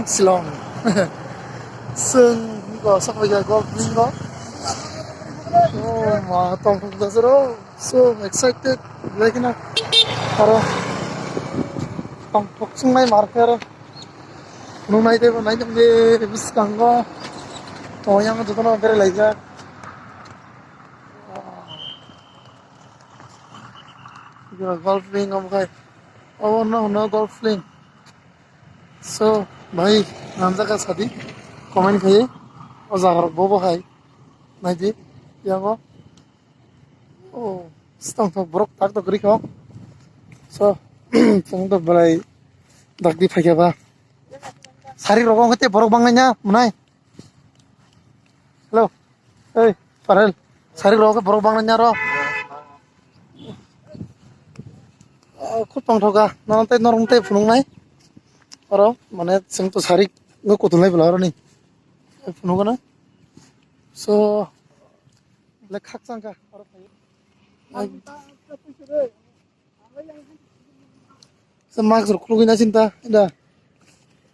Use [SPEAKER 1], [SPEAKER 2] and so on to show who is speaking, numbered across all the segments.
[SPEAKER 1] Silong. Sương có sắc bây giờ có vinh đó. Oh, mà tổng thống đó rồi. So excited. Lấy cái nào. Para tổng thống sung này mark ra. Nung này thế này trong cái bis căng có. Oh, yang itu kan very like that. Golf playing हम खाए. Oh no, no golf playing. So भाई नामजा का शादी comment खाइए और जाकर बोबो खाई नहीं जी yang ko oh stang to brok tak to kri ko so stang to balai dak di phai ba sari rokong kete borok bangnanya munai hello hey Farel sari rokong borok bangnanya ro khut pang thoka nante norongte phunung nai aro mane sing to sari ngo kotulai bla ro ni phunung na so lek khak sangka aro sa max ruklugi na cinta ida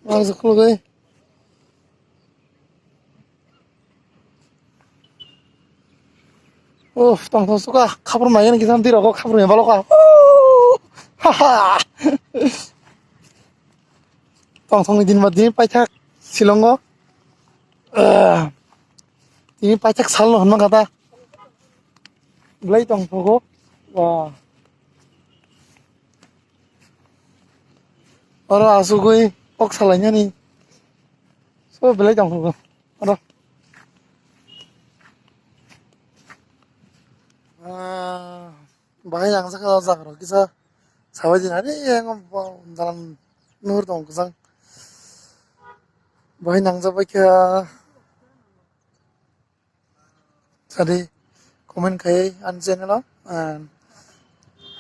[SPEAKER 1] max ruklugi oh tong tong suka khabur mai ni kisam tiro ko khabur me balo ka ha ha tong tong din ma din pai thak silongo ini pai thak sal no hon kata glai tong thogo wa aro asugoi ok salanya ni so belai tong thogo aro bahaya yang sakal sakal kisah sawajin ada yang dalam nur dong kusang bahaya yang sampai ke tadi komen kayak anjing lo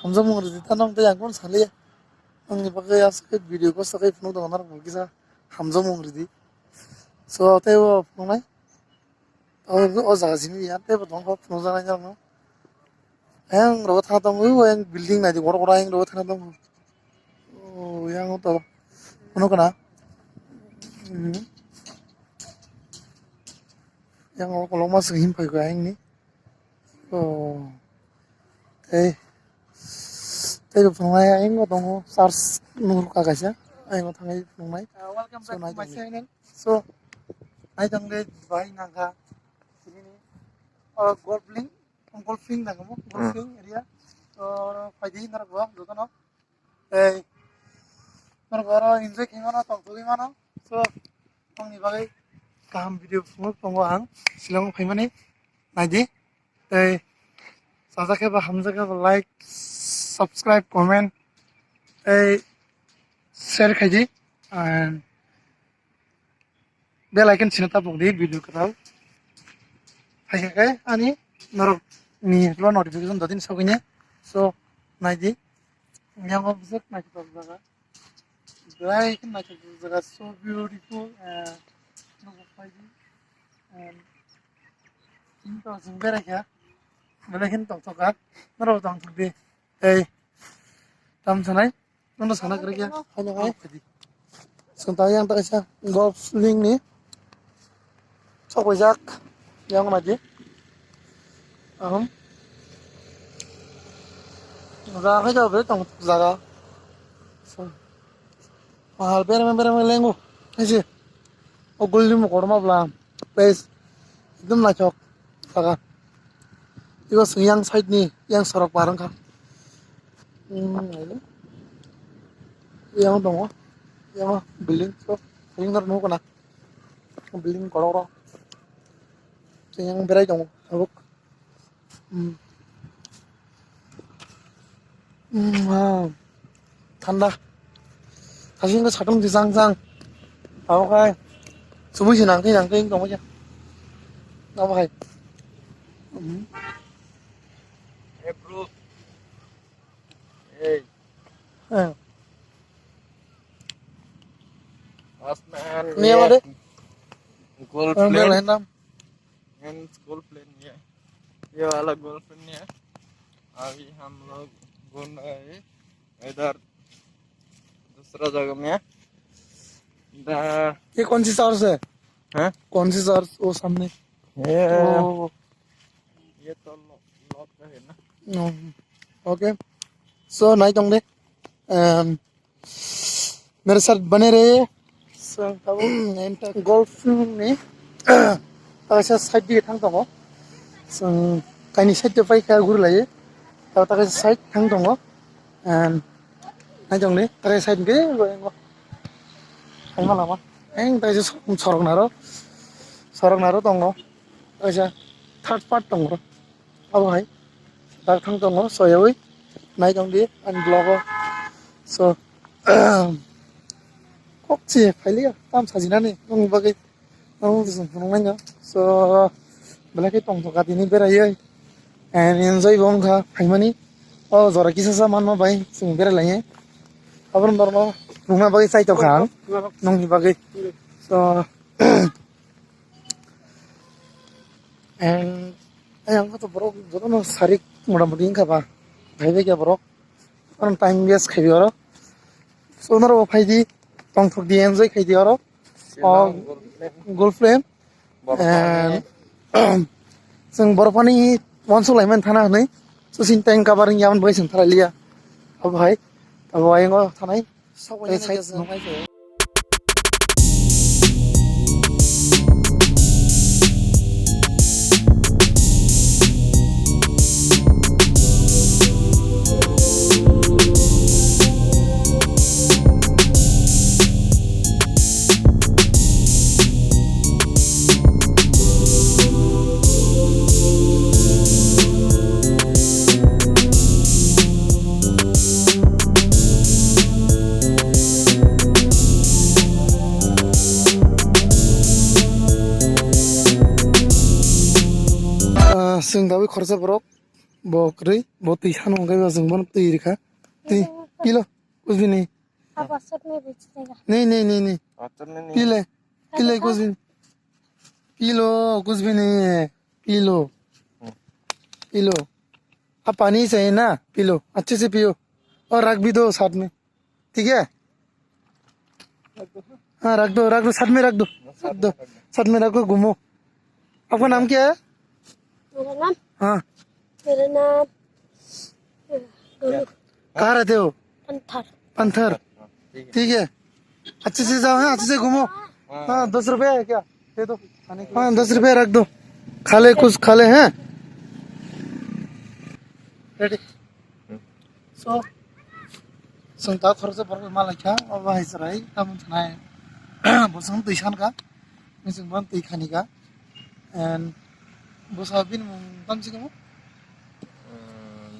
[SPEAKER 1] hamzah mungkin di tanam tuh yang pun sekali ya angin pakai ya sakit video ko sakit penuh dengan orang kisah hamzah mungkin di so teo penuh oh jaga sini ya teo penuh dengan orang no yang rawat hantam yang building nanti orang-orang yang rawat hantam oh yang itu penuh kena yang kalau masuk himpai ko yang ni oh teh penuh yang itu tunggu SARS nur kagasnya yang tanggai penuh welcome back to my channel so naik tanggai bayi naga sini nih golfing na kamu golfing area pagi nara gua dulu no nara gua enjoy gimana tong gimana so tong ni bagai kaham video semua tonggoang silong gimana naji saja ke bah hamzah ke like subscribe comment share kaji and bell icon sini tapuk di video kerau hai ani norok ni lo notification datin saukinya so naji yang observe naji top jaga like naji jaga so beautiful and no faidi and into zimbere ya belakin tok tokat naro tang di tam sanai nono sana kerja hanya kai faidi sementara yang tak isa golf link ni sok wajak yang naji raga jauh betul tong jaga mahal berapa lengu sih oh gulli mau korma belam place itu macok jaga itu yang side nih yang sorok bareng kan yang dong yang building so building terus kena building kolor yang berai dong abuk ঠান্ডা 다시 그 자동 지상상 나와가 주무시 낭태 너무 자 나와가
[SPEAKER 2] Hey bro, hey, last man,
[SPEAKER 1] ini apa deh
[SPEAKER 2] golf
[SPEAKER 1] bel
[SPEAKER 2] plane
[SPEAKER 1] hentam
[SPEAKER 2] and golf plane ये वाला golf plane है अभी हम लोग घूम रहे हैं इधर दूसरा जगह में The
[SPEAKER 1] ये कौन सी चर्च है
[SPEAKER 2] huh?
[SPEAKER 1] कौन सी चर्च वो सामने
[SPEAKER 2] Yeah.
[SPEAKER 1] ओ
[SPEAKER 2] ये तो लॉक का है ना.
[SPEAKER 1] ओके सो नाइट होंगे मेरे साथ बने रहे golf ni takasa side di thang tongo sing kaini side de pai ka gur lai ta takasa side thang tongo and nai jong ni takasa side ge ngo thang lama eng takasa sorok naro tongo takasa third part tongo abo hai tak thang tongo so yawi nai jong di and blog so 꼭지 빨리야 땀 사진하네 너무 바게 너무 무슨 그런 거냐 so belakang tong to katini berai and enjoy bong kha phaimani o jora kisa sa man ma bai sung berai lai abron dormo nungna bagai sai to khang nong ni bagai so and ayang ko to borok jodo no sarik motamoti kha ba bhaibe kya borok karon time waste khaibi oro so naro phaidi tong thok di enjoy khai di oro golf frame and जों बरफानि वानस लाइमोन थाना हनै सुसिन tank कभारिं यामन बै जों थारालिया अबहाय अबहायंगो थानाय सावगारि side नंगाय जायो जों दाबो खरसा बरक बक्रै बतै सानो गायबा जों बन तै रेखा तै पिलो कुछ भी नहीं
[SPEAKER 3] आप व्हाट्सएप में भेज देगा
[SPEAKER 1] नहीं
[SPEAKER 2] अच्छा नहीं.
[SPEAKER 1] पीले पीले कुछ भी नहीं है पी लो अब पानी चाहिए ना पी लो अच्छे से पियो और रख भी दो साथ में ठीक है हाँ रख दो साथ में रख दो साथ में रख दो घूमो आपका नाम क्या है
[SPEAKER 3] मेरा नाम
[SPEAKER 1] हाँ
[SPEAKER 3] गोलू
[SPEAKER 1] कहाँ रहते हो
[SPEAKER 3] पंथर
[SPEAKER 1] पंथर ठीक है अच्छे से जाओ हाँ अच्छे से घूमो हाँ 10 रुपए है क्या दे दो हाँ 10 रुपए रख दो कुछ खा ले हैं रेडी सो संता खर्च पर माला क्या और वही सराय तब थानाय बसंग तैसान का मिसिं बन तैखानी का एंड बसा बिन मुं सिगमो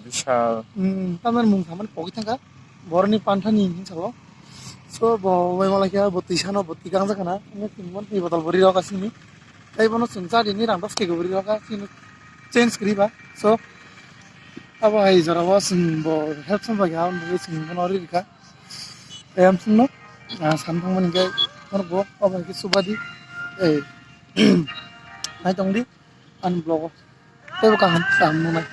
[SPEAKER 2] विशाल.
[SPEAKER 1] तामन मुं थामन पगि थांगा बरनि पान्थानि हिंसाव सो बय माला क्या बतैसानो बति गांजा खाना ने तिमन ति बदल बरि रका सिनि तै बनो सिंचा दिनि रां 10 के बरि रका सिनि चेंज करिबा सो अब आई जरा वास बो हेल्प सम बागा उन बे सिनि बनो रिका एम सुनो सानथां मन के मन बो अब के सुबादि ए नाय दंदि आन ब्लॉग तै बका हम सामनो नाय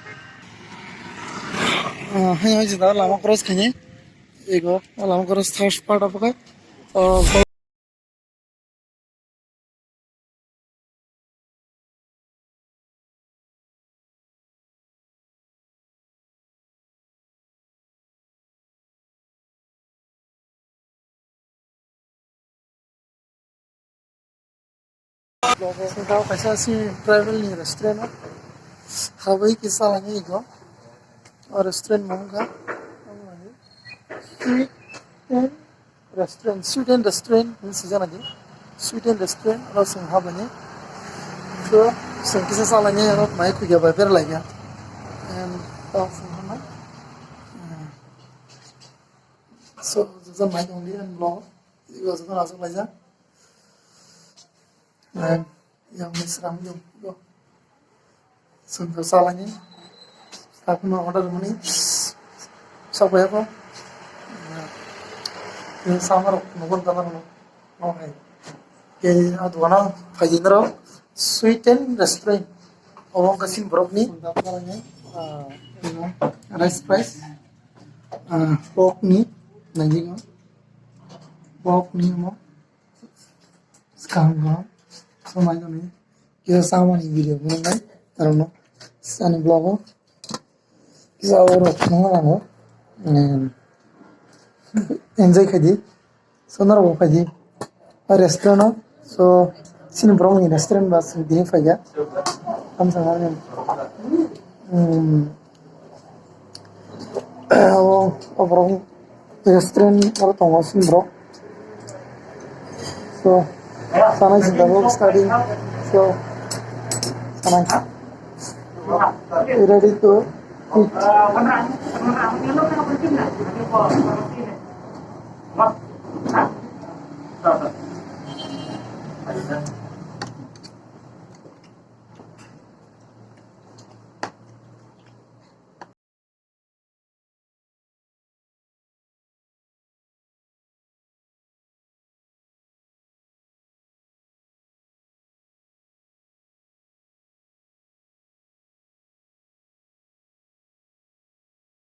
[SPEAKER 1] हाय जदा लामा क्रॉस खाने एगो लामा क्रॉस थर्ड पार्ट ऑफ का Singkau kaisa si travel ni restaurant Hawaii ki sala ni go restaurant mongga sweet and restaurant ni sejana di sweet and restaurant ro sing habani so sing kisa sala ni ro mai ku ga ba ber la ya and sing na so the mai only and blog it was going to like that and yang mesram yung go so salahnya aku mau order mani siapa ya kok ini sama nukun tangan mau hai jadi aduana fajinro sweet and restaurant orang kasih brok nih rice price pork nih nanti kan pork nih mau गाहाम समाय जानाय किसा सामानि video बनायनाय आरो सानि ब्लगाव किसा और नङा एन्जॉय खायदि सोनार खायदि रेस्टुरेन्टआव स सिनिफ्राव रेस्टुरेन्ट बा दिनै फैया हम सांगाने ओब्राव रेस्टुरेन्ट आरो दङ सिनिफ्राव स जानाय सिन्ताखौ स्टार्टिं स जानाय ready to eat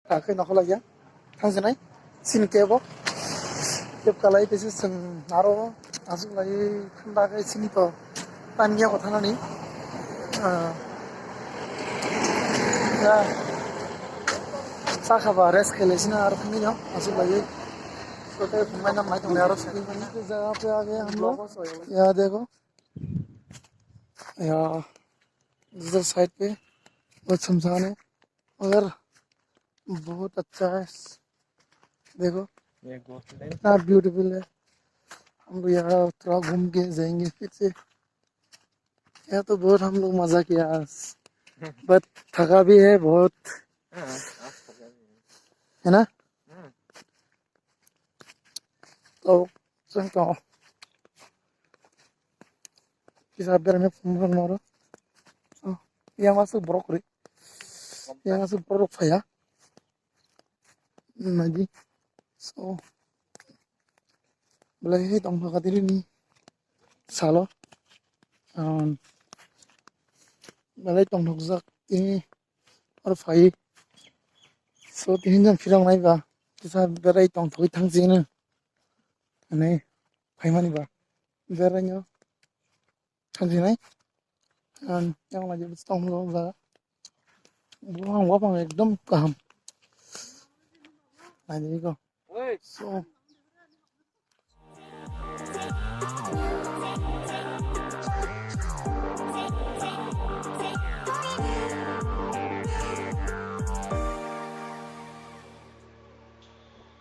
[SPEAKER 1] Akhir nak lagi ya, thang senai, sin kebo, keb kalai pesi sen naro, asuk lagi thanda kai sini to, tanya ko thana ni, ya, sakha ba res kele sini aro thani no, asuk lagi, so kai pemain nam mai to aro sini mana ke जगह पे आ गए हम लोग, यहाँ देखो, यहाँ इधर side पे बहुत शमशान है, मगर बहुत अच्छा है देखो
[SPEAKER 2] ये गोल्फलेन
[SPEAKER 1] इतना ब्यूटीफुल है हम लोग यहाँ थोड़ा घूम के जाएंगे फिर से यहाँ तो बहुत हम लोग मजा किया बट थका भी है बहुत है ना तो सुनता हूँ किस बेर में फोन मारो यहाँ masuk brokoli यहाँ masuk brok ya lagi so belai tong ka diri ni salo belai tong thok jak ini or phai so tin jam firang nai ba kisa berai tong thoi thang jing ne ane phai mani ba berai nyo thang jing nai yang lagi tong lo ba buang wapang ekdom kaham nah jadi kok so